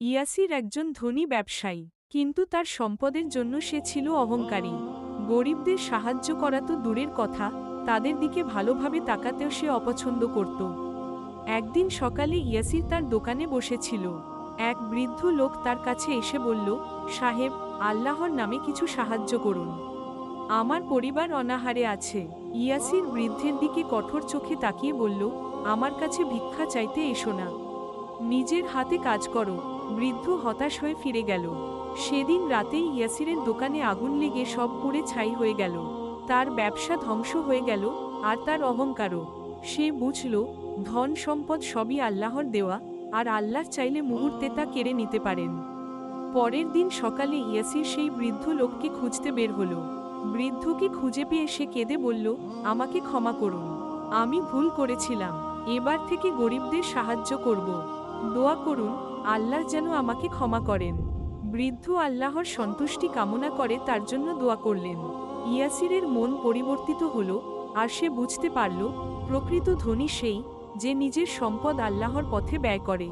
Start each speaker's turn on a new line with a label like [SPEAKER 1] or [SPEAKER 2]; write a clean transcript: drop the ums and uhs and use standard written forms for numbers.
[SPEAKER 1] ইয়াসির একজন ধনী ব্যবসায়ী, কিন্তু তার সম্পদের জন্য সে ছিল অহংকারী। গরিবদের সাহায্য করা তো দূরের কথা, তাদের দিকে ভালোভাবে তাকাতেও সে অপছন্দ করত। একদিন সকালে ইয়াসির তার দোকানে বসেছিল। এক বৃদ্ধ লোক তার কাছে এসে বলল, সাহেব, আল্লাহর নামে কিছু সাহায্য করুন। আমার পরিবার অনাহারে আছে। ইয়াসির বৃদ্ধের দিকে কঠোর চোখে তাকিয়ে বলল, আমার কাছে ভিক্ষা চাইতে এসো না, নিজের হাতে কাজ করো। বৃদ্ধ হতাশ হয়ে ফিরে গেল। সেদিন রাতেই ইয়াসিরের দোকানে আগুন লেগে সব পুড়ে ছাই হয়ে গেল। তার ব্যবসা ধ্বংস হয়ে গেল, আর তার অহংকারও। সে বুঝল, ধন সম্পদ সবই আল্লাহর দেওয়া, আর আল্লাহ চাইলে মুহূর্তে তা কেড়ে নিতে পারেন। পরের দিন সকালে ইয়াসির সেই বৃদ্ধ লোককে খুঁজতে বের হলো। বৃদ্ধকে খুঁজে পেয়ে সে কেঁদে বলল, আমাকে ক্ষমা করুন, আমি ভুল করেছিলাম। এবার থেকে গরিবদের সাহায্য করব। দোয়া করুন, আল্লাহ যেন আমাকে ক্ষমা করেন। বৃদ্ধ আল্লাহর সন্তুষ্টি কামনা করে তার জন্য দোয়া করলেন। ইয়াসিরের মন পরিবর্তিত হল, আর সে বুঝতে পারল, প্রকৃত ধনী সেই, যে নিজের সম্পদ আল্লাহর পথে ব্যয় করে।